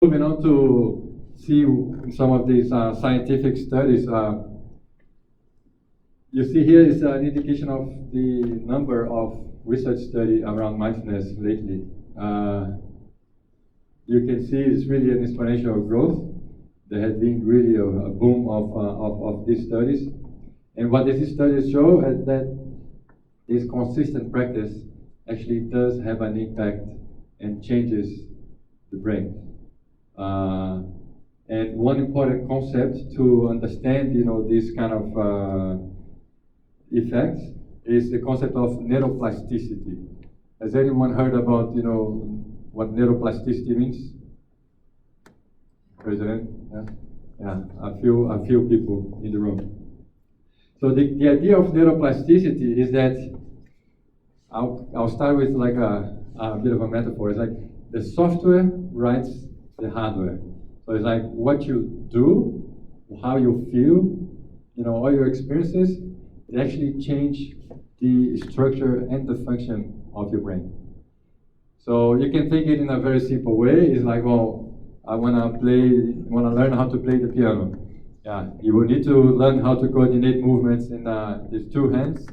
Moving on to see some of these scientific studies. You see here is an indication of the number of research studies around mindfulness lately. You can see it's really an exponential growth. There has been really a boom of these studies. And what these studies show is that this consistent practice actually does have an impact and changes the brain. And one important concept to understand, this kind of effects is the concept of neuroplasticity. Has anyone heard about, what neuroplasticity means? President? Yeah, a few people in the room. So the idea of neuroplasticity is that I'll start with like a bit of a metaphor. It's like the software writes the hardware. So it's like what you do, how you feel, all your experiences, they actually change the structure and the function of your brain. So you can think it in a very simple way. It's like, well, I wanna learn how to play the piano. Yeah, you will need to learn how to coordinate movements in these two hands.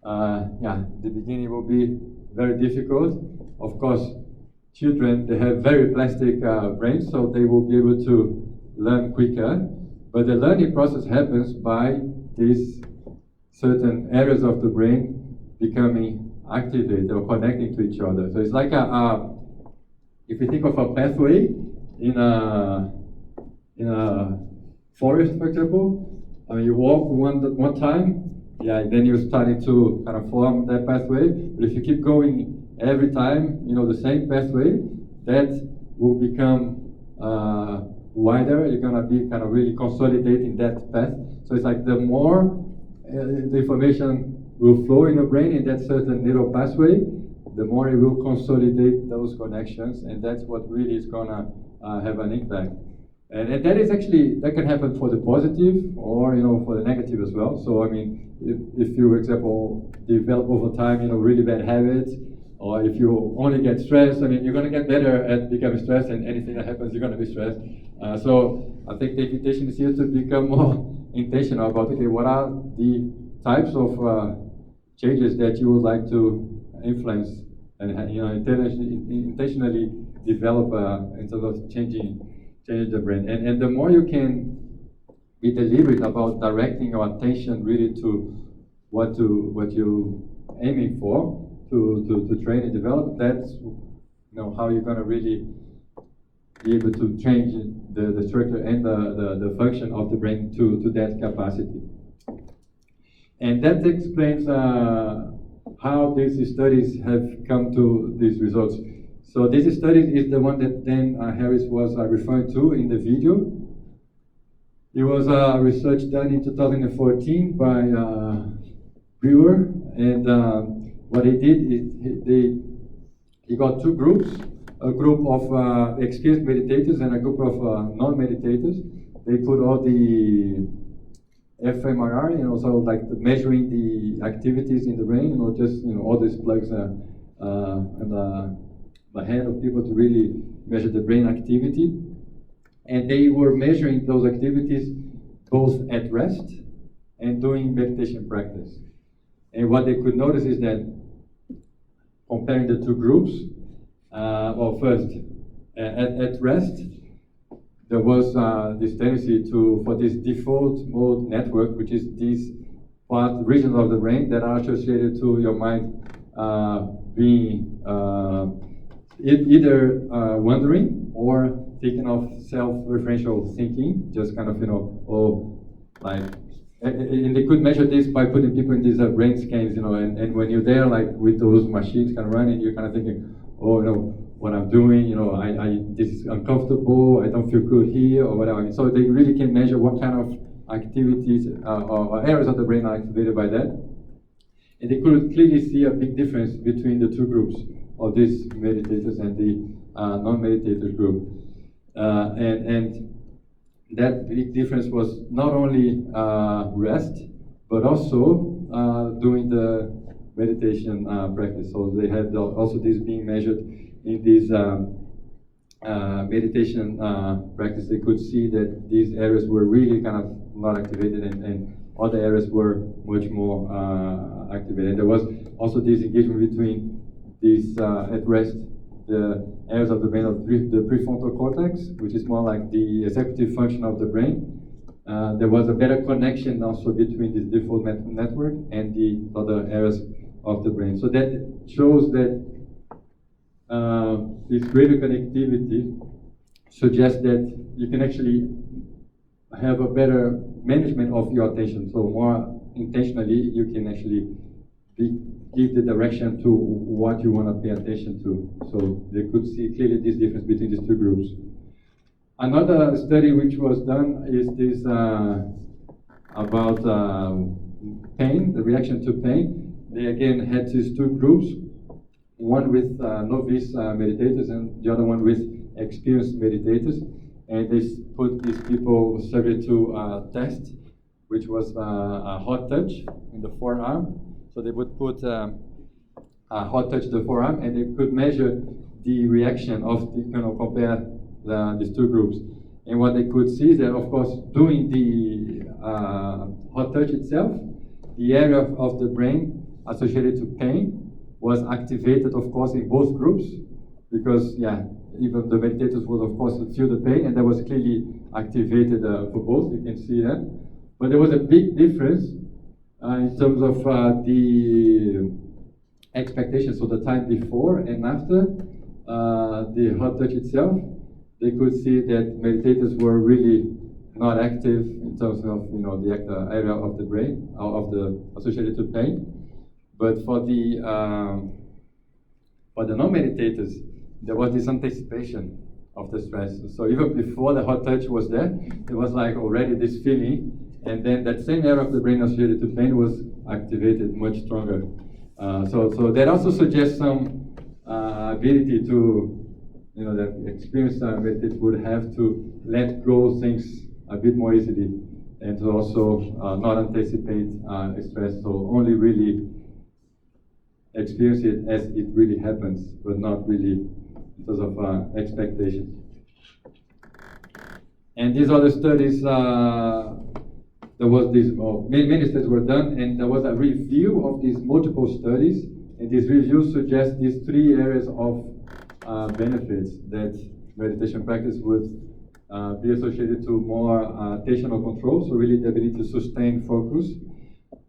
The beginning will be very difficult. Of course, children, they have very plastic brains, so they will be able to learn quicker. But the learning process happens by these certain areas of the brain becoming activated or connecting to each other. So it's like if you think of a pathway in a forest, for example, you walk one time, then you're starting to kind of form that pathway. But if you keep going every time, the same pathway, that will become wider. You're gonna be kind of really consolidating that path. So it's like the more the information will flow in your brain in that certain neural pathway, the more it will consolidate those connections, and that's what really is gonna have an impact. And that is actually, that can happen for the positive or for the negative as well. So I mean, if you, for example, develop over time really bad habits, or if you only get stressed, I mean, you're gonna get better at becoming stressed, and anything that happens, you're gonna be stressed. So I think the invitation is here to become more intentional about, okay, what are the types of changes that you would like to influence and intentionally develop in terms of changing the brain. And the more you can be deliberate about directing your attention really to what you're aiming for to train and develop, that's how you're going to really be able to change the structure and the function of the brain to that capacity. And that explains how these studies have come to these results. So this study is the one that Dan Harris was referring to in the video. It was a research done in 2014 by Brewer, and what he did is he got two groups, a group of experienced meditators and a group of non-meditators. They put all the fMRI, so like measuring the activities in the brain, just all these plugs and the head of people to really measure the brain activity. And they were measuring those activities both at rest and doing meditation practice. And what they could notice is that comparing the two groups, first, at rest, there was this tendency for this default mode network, which is these regions of the brain that are associated to your mind being either wandering or thinking of self-referential thinking, just kind of, and they could measure this by putting people in these brain scans, and when you're there, like with those machines kind of running, you're kind of thinking, what I'm doing, this is uncomfortable, I don't feel good here, or whatever. So they really can measure what kind of activities or areas of the brain are activated by that. And they could clearly see a big difference between the two groups of these meditators and the non-meditators group. And that big difference was not only rest, but also doing the meditation practice. So they had also this being measured in these meditation practice, they could see that these areas were really kind of not activated, and other areas were much more activated. There was also this engagement between these at rest, the areas of the brain of the prefrontal cortex, which is more like the executive function of the brain. There was a better connection also between this default network and the other areas of the brain. So that shows that this greater connectivity suggests that you can actually have a better management of your attention. So more intentionally, you can actually give the direction to what you want to pay attention to. So they could see clearly this difference between these two groups. Another study which was done is this about pain, the reaction to pain. They again had these two groups, one with novice meditators and the other one with experienced meditators. And they put these people subject to a test, which was a hot touch in the forearm. So they would put a hot touch to the forearm, and they could measure the reaction of the, compare these two groups. And what they could see is that, of course, doing the hot touch itself, the area of the brain associated to pain was activated, of course, in both groups, because, even the meditators would, of course, feel the pain, and that was clearly activated for both. You can see that. But there was a big difference in terms of the expectation, so the time before and after the hot touch itself. They could see that meditators were really not active in terms of the area of the brain of the associated to pain. But for the non-meditators, there was this anticipation of the stress. So even before the hot touch was there, it was like already this feeling, and then that same area of the brain associated to pain was activated much stronger. So that also suggests some ability to, that experienced meditators would have to let go things a bit more easily, and to also not anticipate stress, so only really experience it as it really happens, but not really in terms of expectations. And these other studies, there was this, many studies were done, and there was a review of these multiple studies, and this review suggests these three areas of benefits that meditation practice would be associated to more attentional control, so really the ability to sustain focus.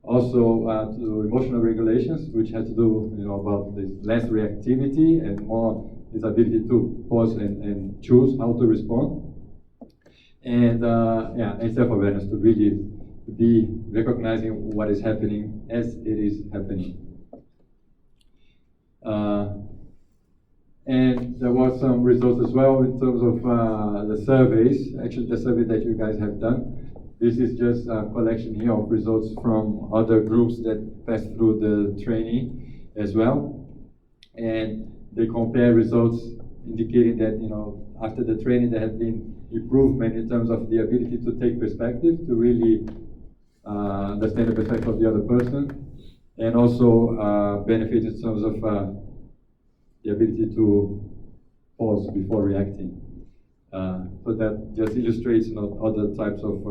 Also to emotional regulations, which has to do about this less reactivity and more this ability to pause and choose how to respond. And and self-awareness, to really be recognizing what is happening as it is happening. And there was some results as well in terms of the surveys, actually the survey that you guys have done. This is just a collection here of results from other groups that passed through the training as well. And they compare results indicating that, after the training there had been improvement in terms of the ability to take perspective, to really understand the perspective of the other person, and also benefits in terms of the ability to pause before reacting. So that just illustrates other types of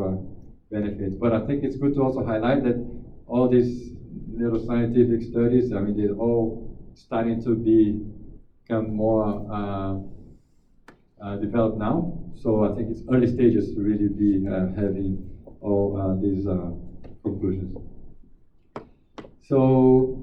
benefits. But I think it's good to also highlight that all these neuroscientific studies, they're all starting to become more developed now. So I think it's early stages to really be having all these conclusions. So